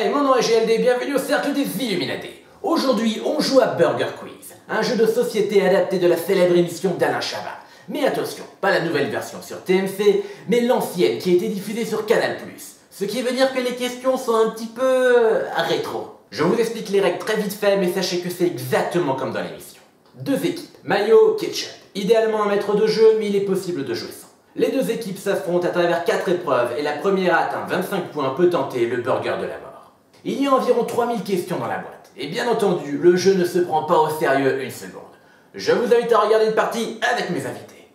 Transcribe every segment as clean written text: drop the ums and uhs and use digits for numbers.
Hey, mon nom est GLD, bienvenue au Cercle des Illuminatés. Aujourd'hui, on joue à Burger Quiz, un jeu de société adapté de la célèbre émission d'Alain Chabat. Mais attention, pas la nouvelle version sur TMC, mais l'ancienne qui a été diffusée sur Canal+. Ce qui veut dire que les questions sont un petit peu rétro. Je vous explique les règles très vite fait, mais sachez que c'est exactement comme dans l'émission. Deux équipes, maillot, ketchup. Idéalement un maître de jeu, mais il est possible de jouer sans. Les deux équipes s'affrontent à travers 4 épreuves et la première à atteindre 25 points peut tenter le burger de la mort. Il y a environ 3000 questions dans la boîte. Et bien entendu, le jeu ne se prend pas au sérieux une seconde. Je vous invite à regarder une partie avec mes invités.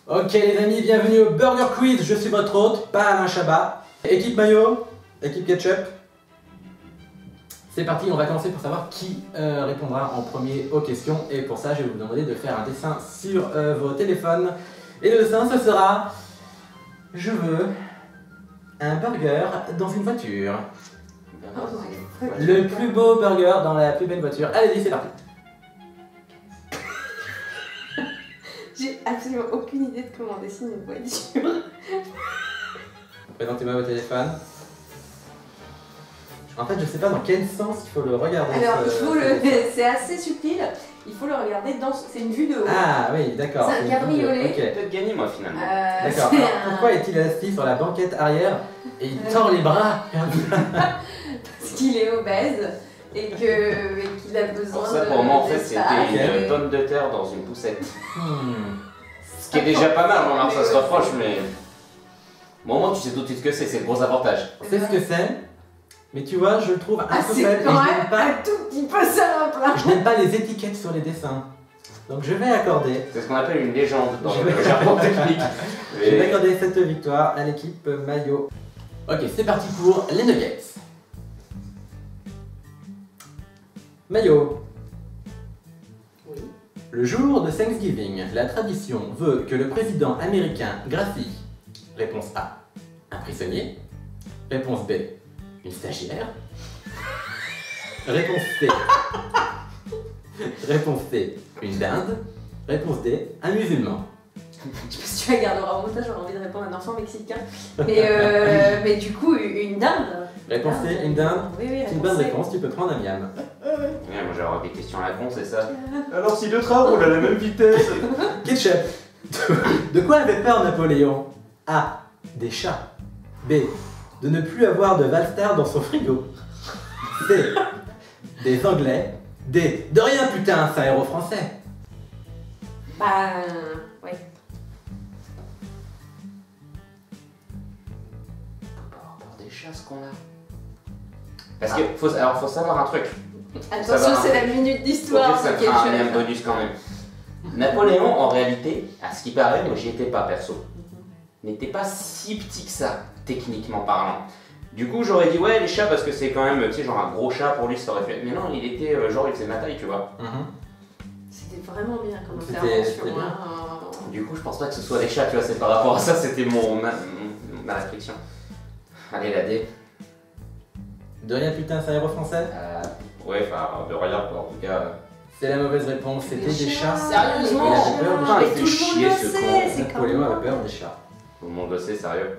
Ok les amis, bienvenue au Burger Quiz, je suis votre hôte, pas Alain Chabat. Équipe maillot, équipe ketchup. C'est parti, on va commencer pour savoir qui répondra en premier aux questions. Et pour ça, je vais vous demander de faire un dessin sur vos téléphones. Et le dessin, ce sera... Je veux un burger dans une voiture. Le plus beau burger dans la plus belle voiture. Allez-y, c'est parti. J'ai absolument aucune idée de comment on dessine une voiture. Présentez-moi vos téléphones. En fait, je sais pas dans quel sens il faut le regarder. Alors, c'est assez subtil. Il faut le regarder dans. C'est une vue de haut. Ah oui, d'accord. C'est un cabriolet. Okay. Peut-être gagner moi finalement. D'accord. Pourquoi est-il assis sur la banquette arrière et il tord les bras? Parce qu'il est obèse et qu'il a besoin pour ça, pour moi, en fait, d'espace. c'était une pomme de terre dans une poussette. Ce qui est déjà pas mal, remarque, ça se rapproche, mais. Bon, au moins, tu sais tout de suite ce que c'est le gros avantage. C'est ce que c'est, mais tu vois, je le trouve un peu c'est faible et quand je même n'aime pas. un tout petit peu simple. Je n'aime pas les étiquettes sur les dessins. Donc je vais accorder. C'est ce qu'on appelle une légende dans le jargon technique. Je vais accorder cette victoire à l'équipe maillot. Ok, c'est parti pour les nuggets. Maillot. Oui. Le jour de Thanksgiving, la tradition veut que le président américain gracie. Réponse A, un prisonnier. Réponse B, une stagiaire. Réponse C. Réponse C, une dinde. Réponse D, un musulman. Je sais pas si tu vas garder au montage, j'aurais envie de répondre à un enfant mexicain. Mais du coup, une dinde. Réponse C, une dinde. Oui, C'est une bonne réponse, tu peux prendre un miam. Ouais, moi j'aurais des questions à la con, c'est ça. Alors si deux trains roulent à la même vitesse. Ketchup. De quoi avait peur Napoléon? A, des chats. B, de ne plus avoir de Valstar dans son frigo. C, des Anglais. D, de rien putain, c'est aéro-français. Bah, ouais. Faut pas avoir peur des chats ce qu'on a. Parce que faut savoir un truc. Attention, c'est la minute d'histoire. Ça fera un lien bonus quand même. Napoléon, en réalité, à ce qui paraît, moi j'y étais pas perso, n'était pas si petit que ça, techniquement parlant. Du coup, j'aurais dit ouais, les chats, parce que c'est quand même, tu sais, genre un gros chat pour lui, ça aurait pu être. Mais non, il était genre, il faisait ma taille, tu vois. C'était vraiment bien comme C'était intervention. bien. Hein. Du coup, je pense pas que ce soit les chats, tu vois, c'est par rapport à ça, c'était ma réflexion. Allez, la D. De rien putain, c'est aéro-français. Ouais, enfin, de rien, quoi, en tout cas. C'est la mauvaise réponse, c'était des chats. Sérieusement, Il avait peur des chats. il mais fait tout le chier, monde le ce sait, con. c'est Napoléon comme avait peur des chats. Tout le monde le sait, sérieux.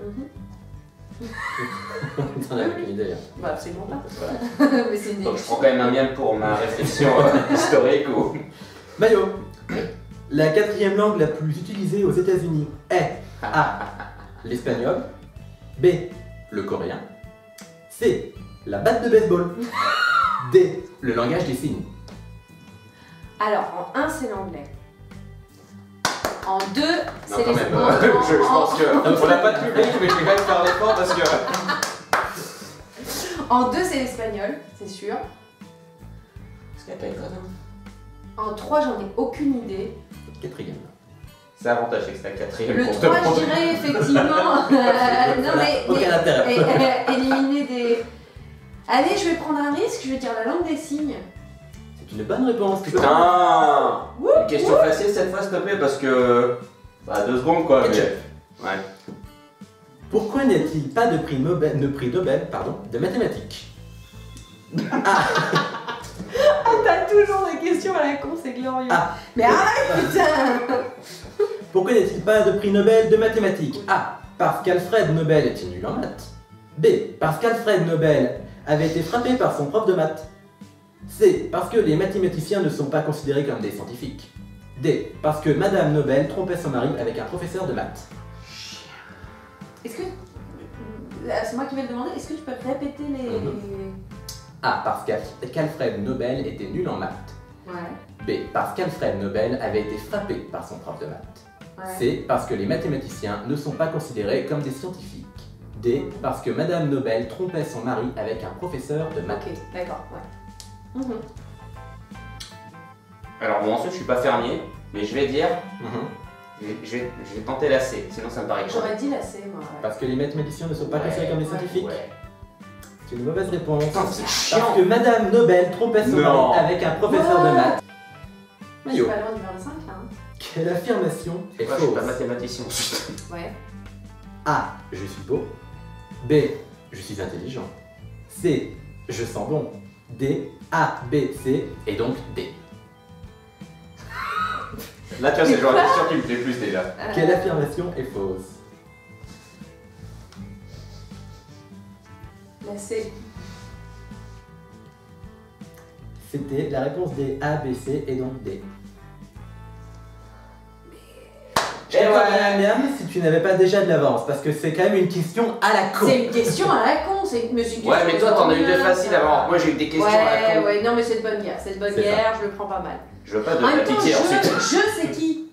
T'en avais aucune idée. Bah, absolument pas. Voilà. Mais c'est une Donc je prends quand même un miam pour ma réflexion historique ou. Maillot. La quatrième langue la plus utilisée aux États-Unis est A. L'espagnol. B. Le coréen. C. La batte de baseball. D. Le langage des signes. Alors, en 1, c'est l'anglais. En 2, Non, c'est quand les même, je pense que. On n'a pas de public, mais je vais quand même faire l'effort parce que. En 2, c'est l'espagnol, c'est sûr. Parce qu'il n'y a pas école, hein. En 3, j'en ai aucune idée. Quatrième. C'est avantage, c'est que c'est la quatrième. Le pour 3, te prendre. je dirais effectivement. Non, mais Aucun intérêt. éliminer des. Allez, je vais prendre un risque, je vais dire la langue des signes. C'est une bonne réponse. Putain! Une question facile cette fois, s'il te plaît, parce que. Bah, 2 secondes quoi. Ketchup. Mais... Ouais. Pourquoi n'y a-t-il pas de prix Nobel, de mathématiques? Attends, toujours des questions à la con, c'est glorieux. Ah. Mais arrête, putain. Pourquoi n'est-il pas de prix Nobel de mathématiques? A. Parce qu'Alfred Nobel était nul en maths. B. Parce qu'Alfred Nobel avait été frappé par son prof de maths. C. Parce que les mathématiciens ne sont pas considérés comme des scientifiques. D. Parce que Madame Nobel trompait son mari avec un professeur de maths. Est-ce que. C'est moi qui vais le demander, est-ce que tu peux répéter les. A. Parce qu'Alfred Nobel était nul en maths. Ouais. B. Parce qu'Alfred Nobel avait été frappé par son prof de maths. Ouais. C. Parce que les mathématiciens ne sont pas considérés comme des scientifiques. D. Parce que Madame Nobel trompait son mari avec un professeur de maths. Ok, d'accord, ouais. Alors bon, ensuite je suis pas fermier, mais je vais dire, Mhm. je vais tenter la C, sinon ça me paraît con. J'aurais dit la C, moi. Ouais. Parce que les mathématiciens ne sont pas considérés comme des scientifiques. Ouais. C'est une mauvaise réponse. Putain, c'est chiant. Parce que Madame Nobel trompait son Non. mari avec un professeur de maths. Je suis Maillot. pas loin du 25 là. Hein. Quelle affirmation est Moi, je suis pas fausse? mathématicien ensuite. Ouais. A. Je suis beau. B. Je suis intelligent. C. Je sens bon. D. A, B, C et donc D. Là, tu vois, c'est le genre de question qui me plaît plus déjà. Quelle affirmation est fausse? La C. C'était la réponse D. A, B, C et donc D. Et ouais. Miam, si tu n'avais pas déjà de l'avance, parce que c'est quand même une question à la con. C'est une question à la con, c'est mais c'est une question. Ouais, mais toi, t'en as eu des formidable. faciles avant. Moi, j'ai eu des questions à la con. Ouais, non, mais c'est de bonne guerre, c'est de bonne C'est guerre, je le prends pas mal. Je veux pas de En la même temps, pitié ensuite. jeu, c'est qui?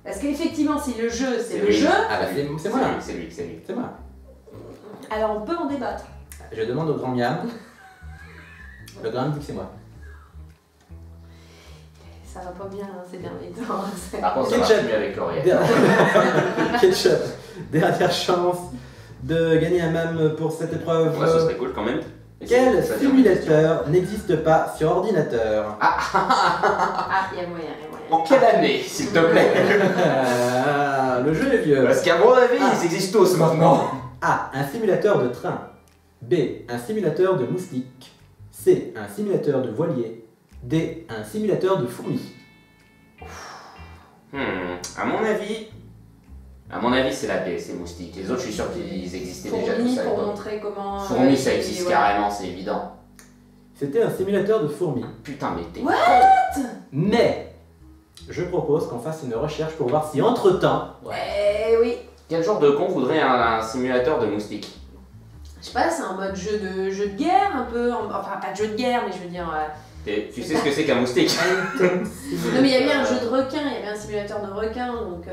Parce qu'effectivement, si le jeu, c'est le lui. jeu, Ah bah c'est moi. C'est lui. C'est moi. alors on peut en débattre. Je demande au grand Miam. Le grand Miam dit que c'est moi. Ça va pas bien ces derniers temps. Par contre, ça marche Ketchup. mieux avec Laurier. Ketchup. Dernière chance de gagner un MAM pour cette épreuve. Ouais, ça serait cool quand même. Quel Ça, simulateur n'existe pas sur ordinateur? Ah, il y a moyen, il y a moyen. En quelle année, s'il te plaît? Ah, le jeu est vieux. Parce qu'à mon avis, ils existent tous maintenant. A. Un simulateur de train. B. Un simulateur de moustique. C. Un simulateur de voilier. D. Un simulateur de fourmis. À mon avis, c'est la B, c'est moustique. Les autres, je suis sûr qu'ils existaient déjà tout Fourmis ça. à pour l'époque. montrer comment. Fourmis, ça existe ouais. carrément, c'est évident. C'était un simulateur de fourmis. Putain, mais t'es. What? Mais je propose qu'on fasse une recherche pour voir si entre-temps... Ouais, oui. Quel genre de con voudrait un simulateur de moustique? Je sais pas, c'est un mode jeu de guerre un peu. Enfin, pas de jeu de guerre, mais je veux dire. Tu sais ce que c'est qu'un moustique? Non, mais il y avait un jeu de requin, il y avait un simulateur de requin, donc.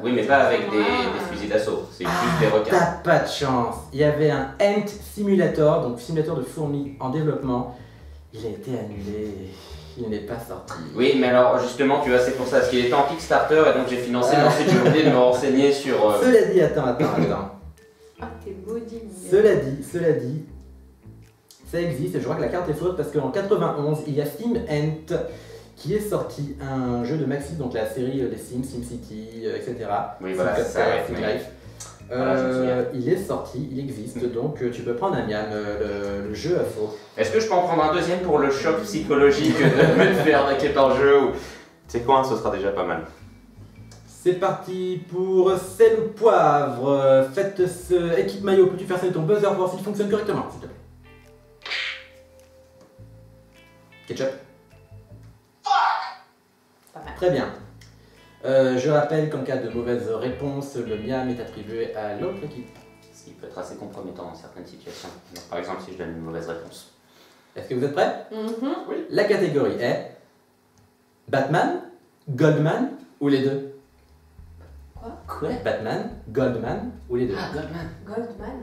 Oui, mais pas avec des voilà. fusils d'assaut, c'est Ah, juste des requins. t'as pas de chance. Il y avait un Ant Simulator, donc simulateur de fourmis en développement. Il a été annulé. Il n'est pas sorti. Oui, mais alors justement, tu vois, c'est pour ça, parce qu'il était en Kickstarter et donc j'ai financé, mais ensuite j'ai oublié de me renseigner sur. Cela dit, attends. Ah, t'es maudit, Miguel. Cela dit, ça existe et je crois que la carte est fausse parce qu'en 91, il y a Sim Ant qui est sorti, un jeu de Maxis, donc la série des Sims, SimCity, etc. Oui, voilà, Sim c'est ça, Copter, ouais, Sim mais- Life. Voilà, je me souviens. Il est sorti, il existe, donc tu peux prendre un Miam, le jeu à faux. Est-ce que je peux en prendre un deuxième pour le choc psychologique de me faire arnaquer par le jeu ou... C'est quoi, ce sera déjà pas mal. C'est parti pour sel ou poivre. Faites ce équipe maillot, peux-tu faire sonner ton buzzer pour voir s'il fonctionne correctement, s'il te plaît. Ketchup. Pas mal. Très bien. Je rappelle qu'en cas de mauvaise réponse, le miam est attribué à l'autre équipe. Ce qui peut être assez compromettant dans certaines situations. Donc, par exemple, si je donne une mauvaise réponse. Est-ce que vous êtes prêts? Mhm. La catégorie est Batman, Goldman ou les deux? Quoi? Batman, Goldman ou les deux? Ah, Goldman. Goldman.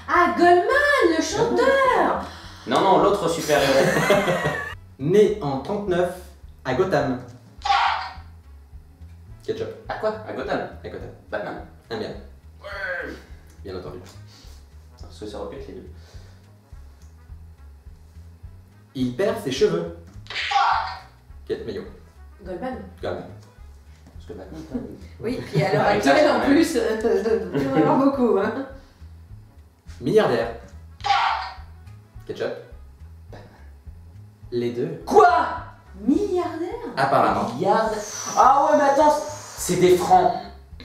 Ah, Goldman, le chanteur. Non, non, l'autre super-héros. Né en 39 à Gotham. Ketchup. À quoi? À Gotham. À Gotham. Batman. Un miam. Bien entendu. Parce que ça aurait pu être les deux. Il perd ses cheveux. Quel maillot? Goldman. Goldman. Parce que Batman, quand même. Oui, puis à l'heure Ah, actuelle exact, en ouais. plus, il y en a beaucoup. Hein. Milliardaire. Ketchup. Les deux. Quoi? Milliardaire? Apparemment. Milliards. Ah ouais, mais attends, c'est des francs.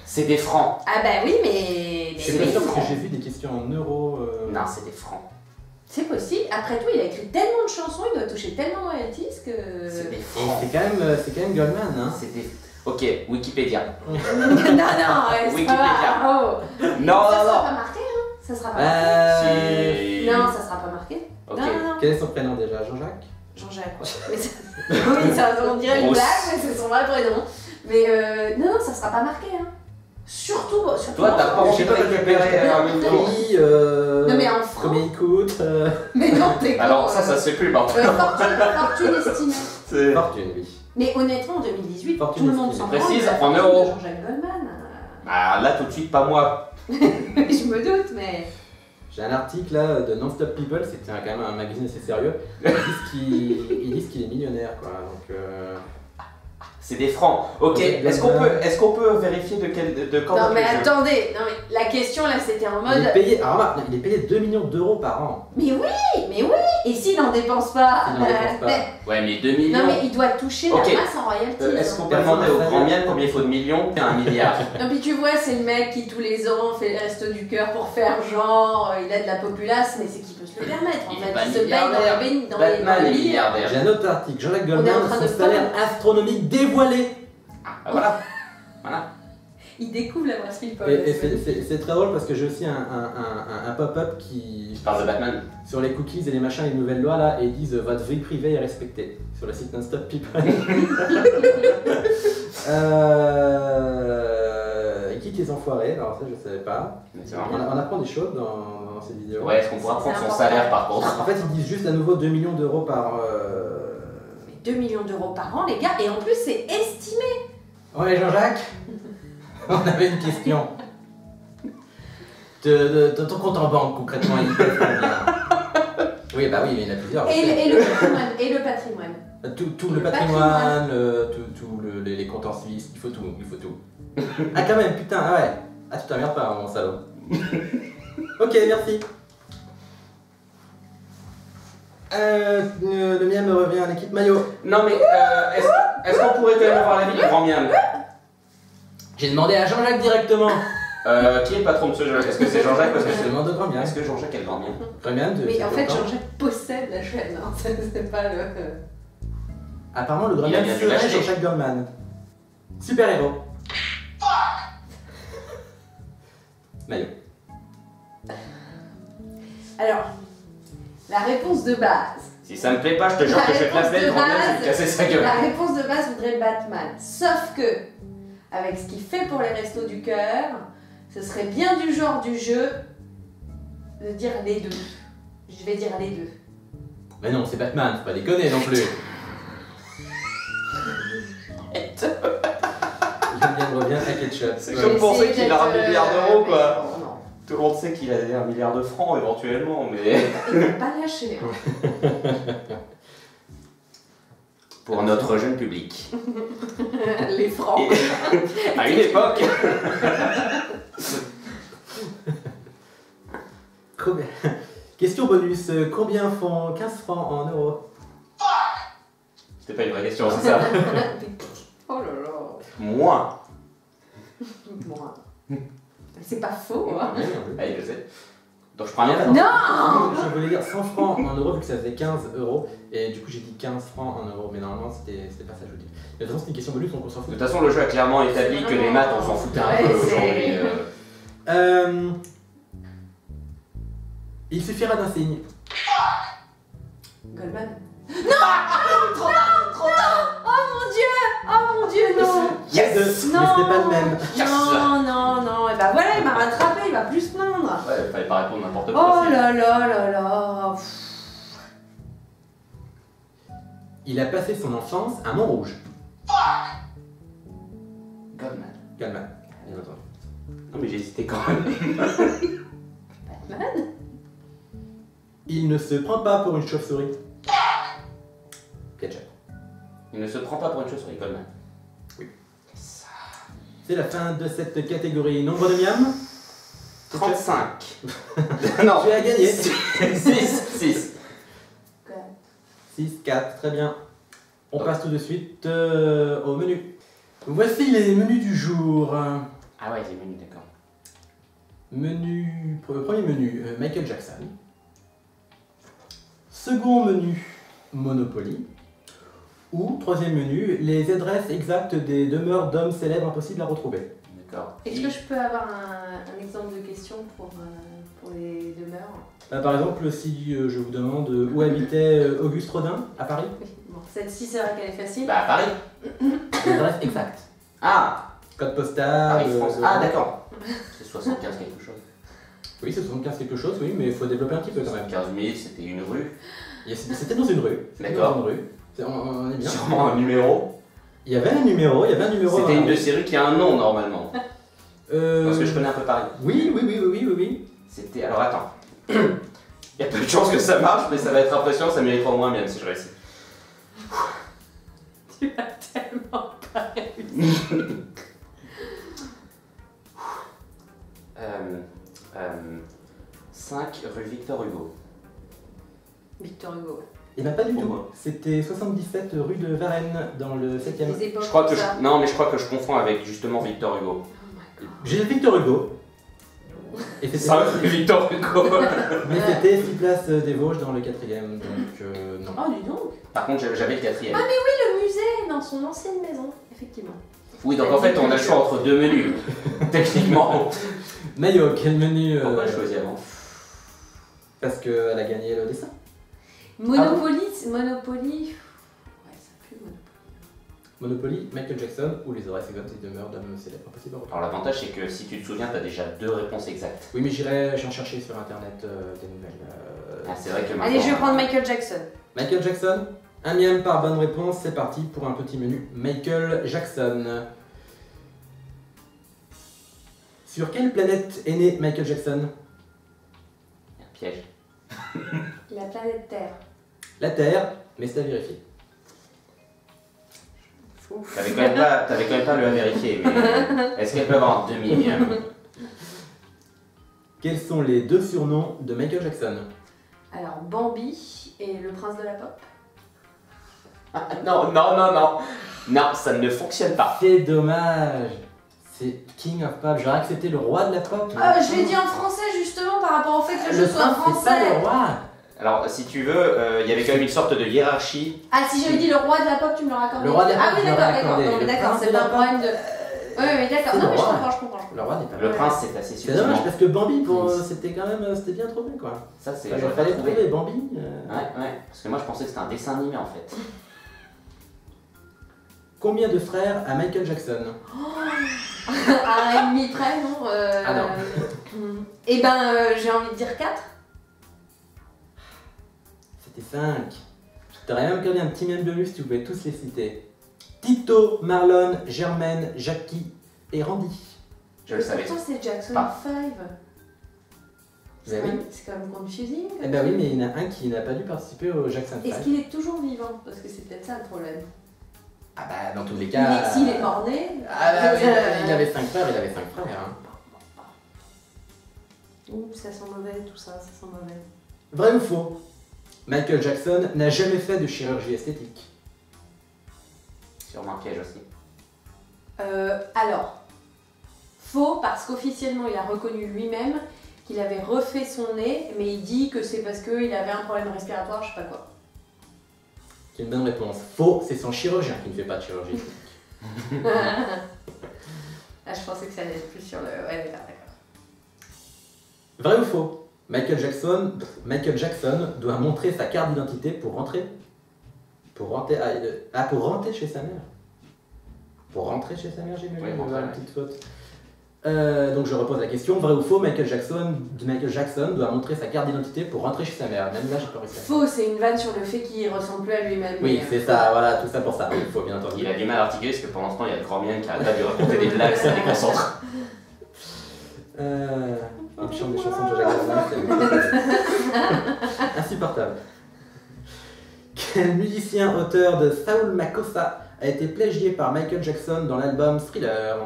C'est des francs. Ah bah oui, mais... Je suis pas sûr que j'ai vu des questions en euros. Non, c'est des francs. C'est possible. Après tout, il a écrit tellement de chansons, il doit toucher tellement de royalties que... C'est des Et francs. c'est quand même Goldman, hein. C'est des... Ok, Wikipédia. non, non, c'est Wikipédia. pas... Oh. Non, Ça non, sera non. pas marqué, hein? Ça sera pas marqué. Si. Non, ça sera pas marqué. Ok. Non, non, non. Quel est son prénom déjà? Jean-Jacques? Jean-Jacques, ouais. Mais oui, ça, on dirait une Grosse. blague, mais c'est son vrai prénom. Mais non, non, ça sera pas marqué, hein. Surtout Toi, t'as pas envie J'ai de pas récupérer un million. Oui, Non, mais en francs. Ah, combien il coûte Mais non, t'es con. Alors ça se fait plus maintenant. Fortune estimée. C'est- Fortune, oui. Mais honnêtement, en 2018, Fortune tout le monde estimée. s'en Précise, branle de la en fortune de euros. Jean-Jacques Goldman. Ah là tout de suite, pas moi. Je me doute, mais... J'ai un article là de Non-Stop People, c'était quand même un magazine assez sérieux. Ils disent qu'il est millionnaire, quoi. Donc, C'est des francs. Ok, est-ce qu'on peut vérifier de quand Non, mais le jeu attendez, non, mais la question là, c'était en il mode... est payé, alors, remarque, il est payé 2 millions d'euros par an. Mais oui. Et s'il n'en dépense pas, S'il n'en dépense pas. Ouais, mais 2 millions. Non, mais il doit toucher Ok. la masse en royalties. Est-ce qu'on hein. peut demander au grand miel combien il faut de millions? Un milliard. Non, puis tu vois, c'est le mec qui tous les ans fait les restos du cœur pour faire genre, il a de la populace, mais c'est qu'il peut se le permettre. En Il fait, est pas il se paye milliardaire. dans Batman les est milliers. milliardaire. J'ai un autre article, Jean-Jacques On est en Goldman, train de son salaire astronomique dévoilé. Ah, bah voilà. Voilà. Il découvre la brasserie Paul. Et c'est très drôle parce que j'ai aussi un pop-up qui, Je parle de Batman. sur les cookies et les machins, les nouvelles lois là, et ils disent votre vie privée est respectée sur le site Non-Stop People. Quitte les enfoirés, alors ça je savais pas. C'est On, marrant. on apprend des choses dans ces vidéos. Ouais, est-ce qu'on pourra prendre son important. salaire par contre? En fait, ils disent juste à nouveau 2 millions d'euros par. 2 millions d'euros par an, les gars, et en plus, c'est estimé. Ouais, Jean-Jacques, on avait une question. De ton compte en banque, concrètement, il pèse combien? Oui, bah oui, mais il y en a plusieurs. je sais. Et le patrimoine. Tout le Le patrimoine, les comptes en Suisse, il faut tout. Ah, quand même, putain, ah ouais. Ah, tu t'emmerdes pas, mon salaud. Ok, merci. Le mien me revient à l'équipe maillot. Non mais est-ce qu'on pourrait quand même avoir l'avis du grand miel? J'ai demandé à Jean-Jacques directement. Qui est le patron de ce jeu? Est-ce que c'est Jean-Jacques? Parce que Je demande au grand bien. Est-ce que Jean-Jacques est le grand miel? Mais en fait, Jean-Jacques possède la chaîne, hein. C'est pas le... Apparemment, le grand Il a bien bien dû serait l'acheter. Jean-Jacques Goldman. Super héros. Maillot. Alors, la réponse de base. Si ça me plaît pas, je te jure que je vais te l'appeler le grand miel, je vais te casser sa gueule. La réponse de base voudrait le Batman. Sauf que, avec ce qu'il fait pour les restos du cœur, ce serait bien du genre du jeu de dire les deux. Je vais dire les deux. Mais non, c'est Batman, faut pas déconner non plus. Je reviens à ketchup. C'est Ouais. comme pour ceux qui a un milliard d'euros, quoi. Non, non. Tout le monde sait qu'il a 1 milliard de francs éventuellement, mais... Il ne pas lâcher. Hein. Pour notre jeune public. Les francs. Et- à une époque... Combien- Question bonus, combien font 15 francs en euros? C'était pas une vraie question, c'est ça? Oh là là. Moins. Moi. C'est pas faux, hein. Allez, je sais. Donc je prends bien. Non. Je voulais dire 100 francs en euros vu que ça faisait 15 euros et du coup j'ai dit 15 francs en euros mais normalement c'était pas ça que je voulais dire. Mais de toute façon c'était une question bonus donc on s'en De fout. toute façon, le jeu a clairement établi que les maths, on s'en foutait un Ouais, peu c'est- aujourd'hui. Il suffira d'un signe. Goldman. Non. Trop tard. Oh mon dieu, non. Yes. Mais ce n'est pas le même. Yes. Non. Et bah voilà, il m'a rattrapé, il va plus se plaindre. Ouais, fallait pas répondre n'importe quoi. Oh là là. Il a passé son enfance à Montrouge. Goldman. Goldman, bien entendu. Non mais j'ai hésité quand même. Batman. Il ne se prend pas pour une chauve-souris. Ketchup. Il ne se prend pas pour une chauve-souris, Goldman. C'est la fin de cette catégorie. Nombre de miam. 35. Non. Tu as gagné. 6. 6, 4, très bien. On passe tout de suite au menu. Voici les menus du jour. Ah ouais, les menus, d'accord. Premier menu, Michael Jackson. Second menu, Monopoly. Ou troisième menu, les adresses exactes des demeures d'hommes célèbres impossibles à retrouver. D'accord. Est-ce que je peux avoir un exemple de question pour les demeures? Par exemple, si je vous demande où habitait Auguste Rodin, à Paris, Oui, bon, celle-ci, c'est vrai qu'elle est facile. Bah, à Paris. l'adresse exacte. Ah, Code postal. Paris, France. Ah, d'accord. C'est 75 quelque chose. Oui, c'est 75 quelque chose, oui, mais il faut développer un petit peu quand même. 15 000, c'était une rue. C'était dans une rue. D'accord. Dans une rue. On est bien. Sûrement un numéro. Il y avait un numéro. C'était une de ces rues qui a un nom normalement. Euh... Parce que je connais un peu Paris. Oui. C'était. Alors attends. Il y a peu de chances que ça marche, mais ça va être impressionnant, ça mérite au moins bien si je réussis. Tu vas tellement pas réussi. 5 rue Victor Hugo. Victor Hugo. Il n'y en a pas du tout. Pourquoi C'était 77 rue de Varennes, dans le 7e. Des époques Je crois que comme ça. non, mais je crois que je confonds avec justement Victor Hugo. Oh my God. J'ai Victor Hugo. Et c'était 5 rue Victor Hugo. mais c'était 6 places des Vosges dans le 4e, donc non. Oh, dis donc. Par contre, j'avais le 4e. Ah, mais oui, le musée dans son ancienne maison, effectivement. Oui, donc en fait, on a le choix entre deux menus. Techniquement. Mayo, quel menu Pourquoi je choisis avant? Parce qu'elle a gagné le dessin. Monopoly, Monopoly. Ouais, ça pue Monopoly. Monopoly, Michael Jackson ou les adresses exactes des demeures d'hommes célèbres impossibles à retrouver. Alors l'avantage c'est que si tu te souviens, tu as déjà 2 réponses exactes. Oui, mais j'en chercher sur internet des nouvelles. Ah, c'est vrai que maintenant... Allez, je vais prendre Michael Jackson. Michael Jackson, un miam par bonne réponse, c'est parti pour un petit menu Michael Jackson. Sur quelle planète est né Michael Jackson? Un piège. La planète Terre. La Terre, mais c'est à vérifier. T'avais quand même pas le à vérifier, mais est-ce qu'elle peut avoir un demi Quels sont les 2 surnoms de Michael Jackson? Alors, Bambi et le prince de la pop. Non, ça ne fonctionne pas. C'est dommage. C'est King of Pop. J'aurais accepté le roi de la pop. Je l'ai dit en français justement par rapport au fait que le jeu soit prince, c'est français. pas le roi. Alors, si tu veux, il y avait quand même une sorte de hiérarchie. Ah, si j'avais dit le roi de la pop, tu me l'aurais accordé. Le roi de la Ah pop, oui, je l'aurais d'accord. accordé. Non, mais Le d'accord, prince c'est de pas la un problème de. Oui, mais d'accord. C'est Non, mais le je roi. comprends. Le roi n'est pas Le prince, c'est assez C'est subtilement. dommage parce que Bambi, Prince. c'était bien trouvé quoi. Ça, c'est. Il j'aurais pas fallait trouvé. trouver Bambi. Ouais. Parce que moi, je pensais que c'était un dessin animé en fait. Combien de frères a Michael Jackson? À un demi près, non Ah non. Eh ben, j'ai envie de dire 4. C'était 5. Je t'aurais même gardé un petit mème de lui si tu pouvais tous les citer. Tito, Marlon, Germaine, Jackie et Randy. Je le savais. Pourtant, c'est Jackson Pas. 5. Ben oui. C'est quand même confusing. Eh ben oui, mais il y en a un qui n'a pas dû participer au Jackson 5. Est-ce qu'il est toujours vivant? Parce que c'est peut-être ça le problème. Ah bah dans tous les cas... S'il est mort-né... Ah bah oui, il avait 5 frères, il avait 5 frères. Hein. Ouh, ça sent mauvais, tout ça, ça sent mauvais. Vrai ou faux? Michael Jackson n'a jamais fait de chirurgie esthétique. Sûrement un piège aussi. Alors, faux parce qu'officiellement il a reconnu lui-même qu'il avait refait son nez, mais il dit que c'est parce qu'il avait un problème respiratoire, je sais pas quoi. C'est une bonne réponse. Faux, c'est son chirurgien qui ne fait pas de chirurgie esthétique. Ah, je pensais que ça allait être plus sur le... Ouais, d'accord. Vrai ou faux? Michael Jackson doit montrer sa carte d'identité pour rentrer. Pour rentrer chez sa mère. Pour rentrer chez sa mère, j'ai Oui, une rentrer, ouais. petite faute. Donc je repose la question. Vrai ou faux? Michael Jackson doit montrer sa carte d'identité pour rentrer chez sa mère. Même là, j'ai pas réussi. Faux, c'est une vanne sur le fait qu'il ressemble plus à lui-même. Oui, mais, c'est ça, voilà, tout ça pour ça. Il faut bien entendu. Il a du mal à articuler parce que pendant ce temps, il y a le grand mien qui arrête pas de lui raconter des blagues, ça déconcentre. Il chante des chansons de Jacques Goldman, c'est insupportable. Quel musicien auteur de Saul Makossa a été plagié par Michael Jackson dans l'album Thriller?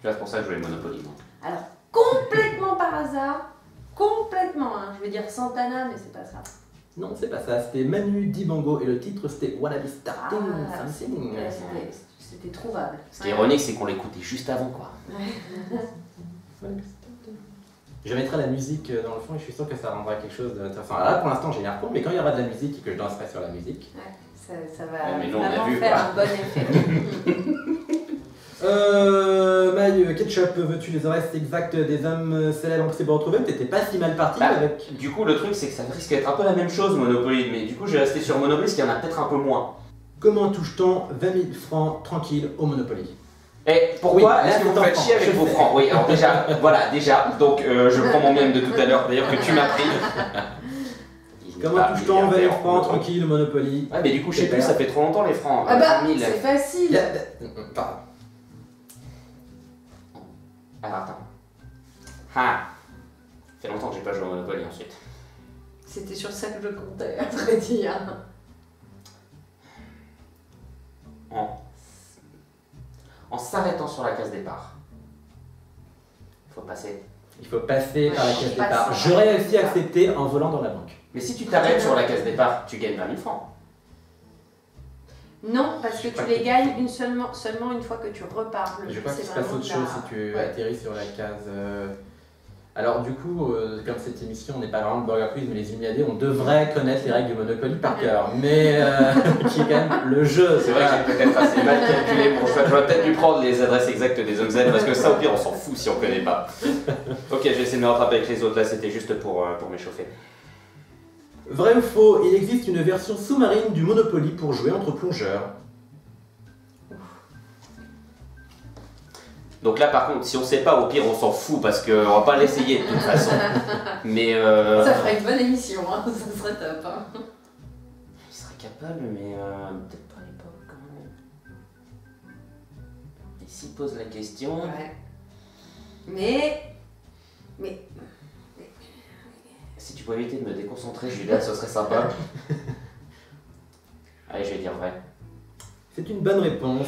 C'est pour ça que je voulais Monopoly. moi. Alors, complètement par hasard, complètement, hein. Je veux dire Santana, mais c'est pas ça. Non, c'est pas ça, c'était Manu Dibango et le titre c'était Wanna Be Starting Something. Ouais, c'était trouvable. Ce qui est ironique, c'est qu'on l'écoutait juste avant, quoi. Je mettrai la musique dans le fond et je suis sûr que ça rendra quelque chose d'intéressant. Là pour l'instant j'ai l'air con, mais quand il y aura de la musique et que je danserai sur la musique. Ouais, ça va Ouais, mais nous, on a vraiment vu, faire quoi. un bon effet. Maï, Ketchup, veux-tu les adresses exactes des hommes célèbres que c'est pour retrouver? T'étais pas si mal parti Bah, avec. Du coup, le truc, c'est que ça risque d'être un peu la même chose, Monopoly. Mais du coup, j'ai resté sur Monopoly, parce qu'il y en a peut-être un peu moins. Comment touche-t-on 20 000 francs tranquille au Monopoly? Et pourquoi Oui, est-ce que vous là, faites c'est chier en avec francs, vos je francs? Oui, alors déjà, voilà, déjà. Donc, je prends mon mème de tout à l'heure, d'ailleurs, que tu m'as pris. Comment touche-t-on 20 000 francs tranquille au Monopoly? Ouais, mais du coup, je sais plus, ça fait trop longtemps les francs. Ah bah, 20 000. c'est facile. Pardon. Alors, attends. Ah, ça fait longtemps que j'ai pas joué au Monopoly ensuite. C'était sur ça que je comptais, à vrai dire. En s'arrêtant sur la case départ. Il faut passer. Il faut passer par la Ouais, case passe départ. par la J'aurais case aussi départ. accepté en volant dans la banque. Mais si tu t'arrêtes sur la case départ, tu gagnes 20 000 francs. Non, parce que Je crois tu les que- gagnes seulement une fois que tu repars. Le Je but, crois c'est qu'il se passe vraiment autre de chose la- si tu Ouais. atterris sur la case. Alors du coup, comme cette émission n'est pas vraiment le Burger Quiz mais les Illuminés, on devrait connaître les règles du Monopoly par cœur. Mais qui est quand même le jeu. C'est vrai que j'ai peut-être assez mal calculé mon choix. J'aurais peut-être dû prendre les adresses exactes des hommes zen parce que ça, au pire, on s'en fout si on connaît pas. Ok, je vais essayer de me rattraper avec les autres. Là, c'était juste pour m'échauffer. Vrai ou faux, il existe une version sous-marine du Monopoly pour jouer entre plongeurs. Donc là, par contre, si on sait pas, au pire, on s'en fout parce qu'on va pas l'essayer de toute façon. Mais Ça ferait une bonne émission, hein. Ça serait top. Hein. il serait capable, mais peut-être pas à l'époque quand même. Et s'il pose la question. Ouais. Mais. Si tu pouvais éviter de me déconcentrer, Julia, ce serait sympa. Allez, je vais dire vrai. C'est une bonne réponse.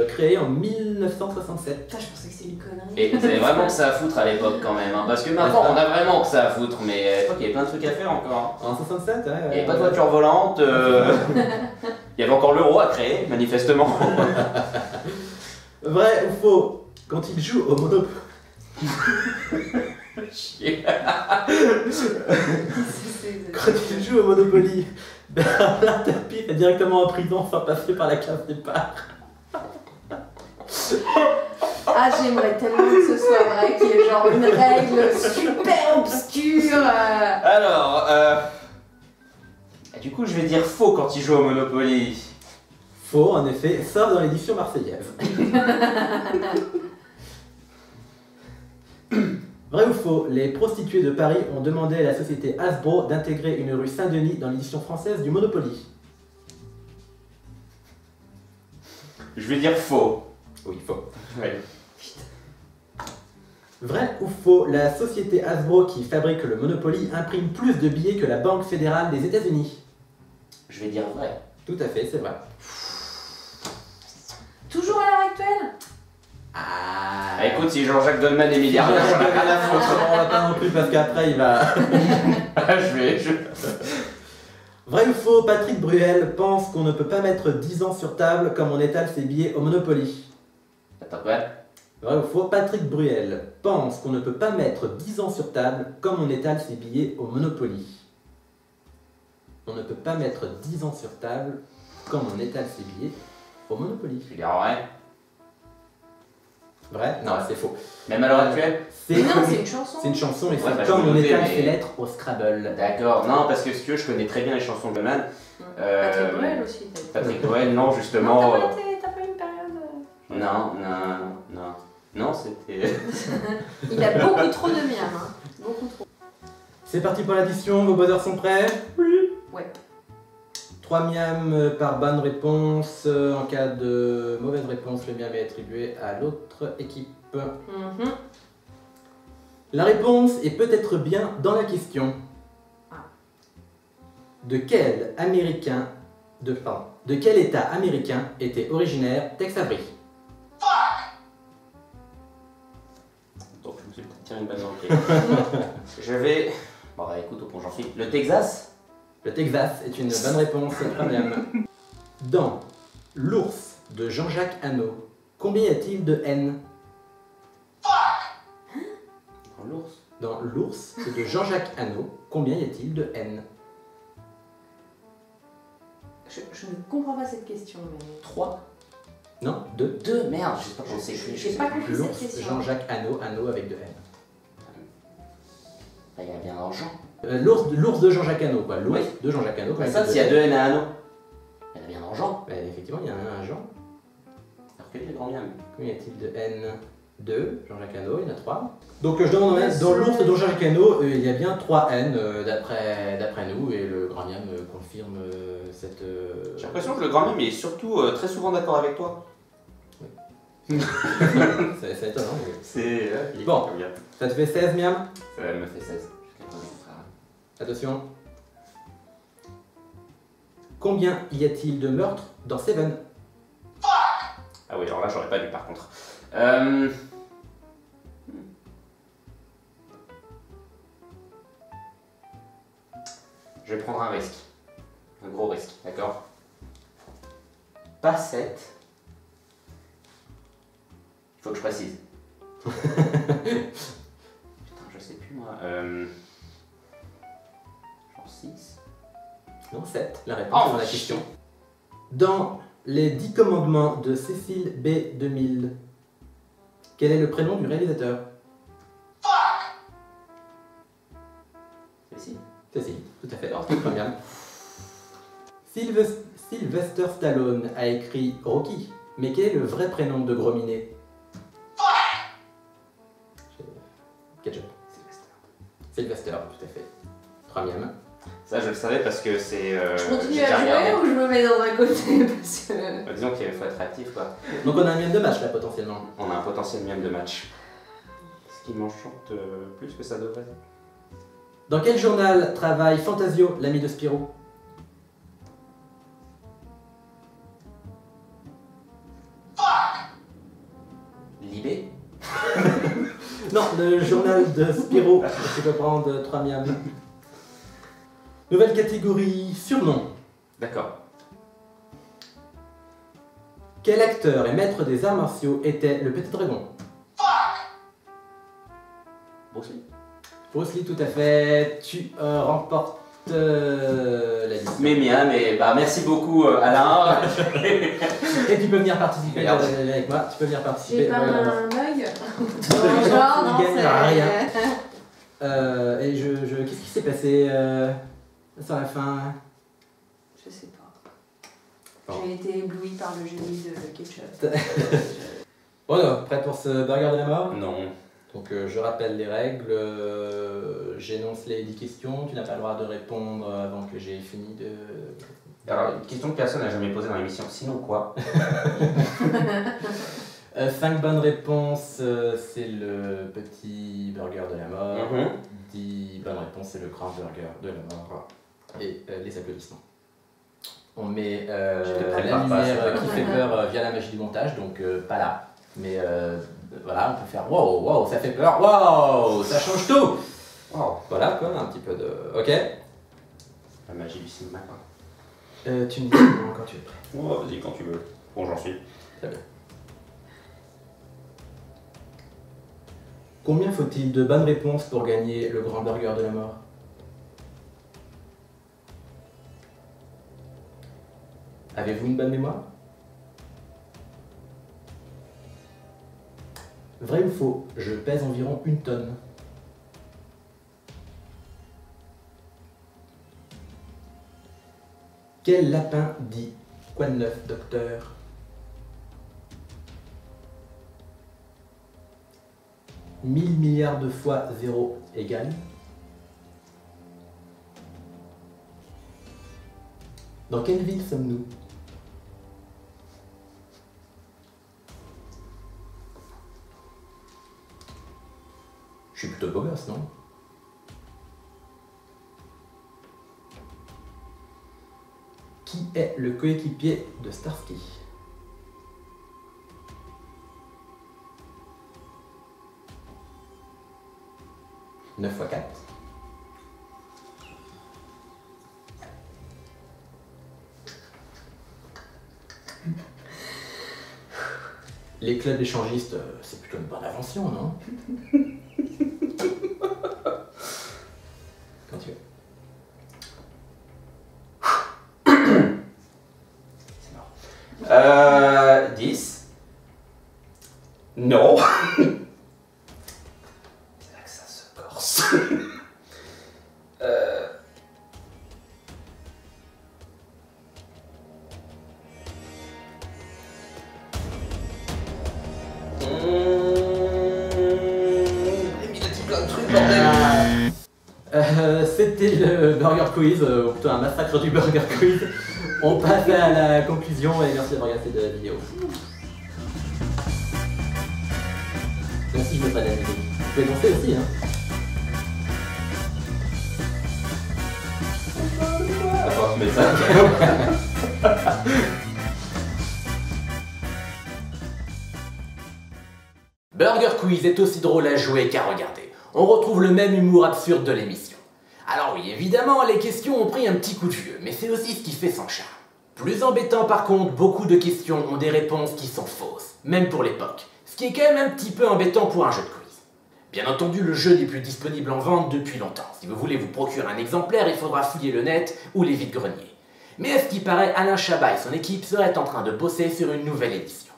Créée en 1967. Putain, je pensais que c'était une connerie. Et vous avez vraiment que ça à foutre à l'époque quand même, hein, parce que maintenant on a vraiment que ça à foutre, mais à l'époque il y avait plein de trucs à faire encore. En 67, ouais. Il n'y avait pas de voiture volante, il y avait encore l'euro à créer, manifestement. Vrai ou faux, quand il joue au Monopoly. Chier. Quand il joue au Monopoly, Bernard Tapie est directement en prison sans passer par la case départ. Ah, j'aimerais tellement que ce soit vrai, qu'il y ait genre une règle super obscure. Alors, du coup je vais dire faux quand il joue au Monopoly. Faux, en effet, sauf dans l'édition marseillaise. Vrai ou faux, les prostituées de Paris ont demandé à la société Hasbro d'intégrer une rue Saint-Denis dans l'édition française du Monopoly. Je vais dire faux. Oui, faux. Ouais. Vrai ou faux, la société Hasbro qui fabrique le Monopoly imprime plus de billets que la Banque fédérale des États-Unis. Je vais dire vrai. Tout à fait, c'est vrai. Toujours à l'heure actuelle. Ah, écoute, si Jean-Jacques Goldman est milliardaire, j'en ai rien à foutre. On va pas non plus parce qu'après il va... Vrai ou faux, Patrick Bruel pense qu'on ne peut pas mettre 10 ans sur table comme on étale ses billets au Monopoly. Attends, quoi? Vrai ou faux, Patrick Bruel pense qu'on ne peut pas mettre 10 ans sur table comme on étale ses billets au Monopoly. On ne peut pas mettre 10 ans sur table comme on étale ses billets au Monopoly. Je vais dire vrai. Vrai? Non, c'est faux. Même à l'heure actuelle? Mais non, c'est une chanson. C'est une chanson et Ouais, c'est bah, comme je me on doutais, étale mais- ses lettres au Scrabble. D'accord, non, parce que si tu veux, je connais très bien les chansons de Goldman. Patrick Bruel aussi. Patrick Bruel, non, Non, justement. t'as pas une période. Non, c'était. Il a beaucoup trop de miam. Hein. Beaucoup trop. C'est parti pour l'addition, vos buzzers sont prêts? Ouais. 3 miams par bonne réponse. En cas de mauvaise réponse, le miam est attribué à l'autre équipe. Mhm. La réponse est peut-être bien dans la question. Ah. De quel État américain était originaire Tex Avery? Donc je me suis peut-être tiré une balle dans le pied. Je vais. Bon, bah écoute, au pont j'en suis. Le Texas? Le Texas est une bonne réponse, troisième. Dans L'ours de Jean-Jacques Hano, combien y a-t-il de N? Dans l'ours. Dans L'ours de Jean-Jacques Hano, combien y a-t-il de N? Je ne comprends pas cette question. Mais... 3. Non, 2. 2, merde, je sais pas comment c'est écrit. J'ai pas compris cette L'ours question. Jean-Jacques Hano, Hano avec 2 N. Bah, il y a bien l'argent. L'ours de Jean-Jacques Hano, quoi. L'ours Oui. de Jean-Jacques Hano. Bah, combien ça, y a-t-il s'il y a de 2 N à Anneau, il y a bien l'argent. Bah, effectivement, il y en a un Jean. Alors que les grands bien. Combien y a-t-il de N? 2, Jean-Jacques Hano, il y en a 3. Donc je demande dans l'ours de Jean-Jacques Hano, il y a bien 3 N d'après nous, et le grand miam confirme cette... J'ai l'impression que le grand même est surtout très souvent d'accord avec toi. c'est étonnant. Mais... C'est. Bon. Ça te fait 16 miam? Elle me fait 16. Jusqu'à présent, frère. Attention. Combien y a-t-il de meurtres dans Seven? Ah oui, alors là, j'aurais pas dû par contre. Je vais prendre un risque. Un gros risque, d'accord? Pas 7. Il faut que je précise. Putain, je sais plus moi. Genre 6. Non, 7, la réponse Oh, à la question. Dans les 10 commandements de Cécile B. 2000, quel est le prénom du réalisateur? Cécile. Cécile, tout à fait. Alors, c'est très bien. Sylvester Stallone a écrit Rocky, mais quel est le vrai prénom de Gros Minet? Ketchup. Sylvester. Sylvester, tout à fait. Troisième. Ça, je le savais parce que c'est. Je continue j'ai à déjà jouer regardé. ou je me mets dans un côté parce que... Bah, disons qu'il faut être actif quoi. Donc on a un miam de match là potentiellement. On a un potentiel miam de match. Ce qui m'enchante plus que ça devrait. Dans quel journal travaille Fantasio, l'ami de Spirou? Libé. Non, le journal de Spirou. Tu peux prendre 3 miams. Nouvelle catégorie surnom. D'accord. Quel acteur et maître des arts martiaux était le petit dragon? Bruce Lee. Bruce Lee, tout à fait. Tu remportes la liste. Mais bien, mais bah merci beaucoup Alain. Et tu peux venir participer Merde. avec moi. Tu peux venir participer. J'ai pas Regarde. un œil. Non, Genre, tu non, gagnes rien. c'est... Et qu'est-ce qui s'est passé sur la fin? Je sais pas. Bon. J'ai été éblouie par le génie de ketchup. Bon, alors, prêt pour ce burger de la mort? Non. Donc je rappelle les règles, j'énonce les 10 questions, tu n'as pas le droit de répondre avant que j'ai fini de... Alors, une question que personne n'a jamais posée dans l'émission, sinon quoi? 5 bonnes réponses, c'est le petit burger de la mort. 10 bonnes réponses, c'est le grand burger de la mort. Et les applaudissements. On met la prépare pas, lumière ça. qui fait peur via la magie du montage, donc pas là. Mais voilà, on peut faire wow, wow, ça fait peur, wow, ça change tout. Wow. Voilà quoi, un petit peu de... Ok. La magie du cinéma quoi. Tu me dis quand tu es prêt. Oh, vas-y quand tu veux. Bon, j'en suis. Très bien. Combien faut-il de bonnes réponses pour gagner le grand burger de la mort? Avez-vous une bonne mémoire? Vrai ou faux? Je pèse environ 1 tonne. Quel lapin dit quoi de neuf, docteur? « 1000 milliards de fois 0 égale » Dans quelle ville sommes-nous? Je suis plutôt beau gosse, non? Qui est le coéquipier de Starsky? « 9 x 4 » Les clubs échangistes, c'est plutôt une bonne invention, non? Quand tu veux. C'est mort. 10. Non. C'est là que ça se corse. C'était le Burger Quiz, ou plutôt un massacre du Burger Quiz. On passe à la conclusion et merci d'avoir regardé cette vidéo. Merci, je me fais de la musique. Vous pouvez danser aussi, hein. Attends, je mets ça. Burger Quiz est aussi drôle à jouer qu'à regarder. On retrouve le même humour absurde de l'émission. Alors oui, évidemment, les questions ont pris un petit coup de vieux, mais c'est aussi ce qui fait son charme. Plus embêtant par contre, beaucoup de questions ont des réponses qui sont fausses, même pour l'époque, ce qui est quand même un petit peu embêtant pour un jeu de quiz. Bien entendu, le jeu n'est plus disponible en vente depuis longtemps. Si vous voulez vous procurer un exemplaire, il faudra fouiller le net ou les vides-greniers. Mais à ce qui paraît, Alain Chabat et son équipe seraient en train de bosser sur une nouvelle édition.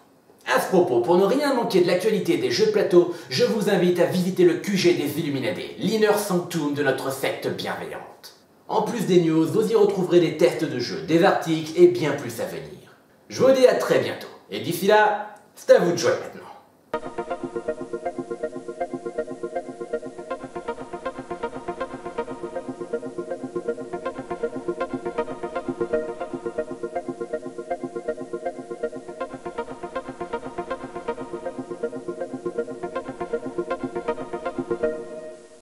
À ce propos, pour ne rien manquer de l'actualité des jeux de plateau, je vous invite à visiter le QG des Illuminati, l'inner sanctum de notre secte bienveillante. En plus des news, vous y retrouverez des tests de jeux, des articles et bien plus à venir. Je vous dis à très bientôt, et d'ici là, c'est à vous de jouer maintenant.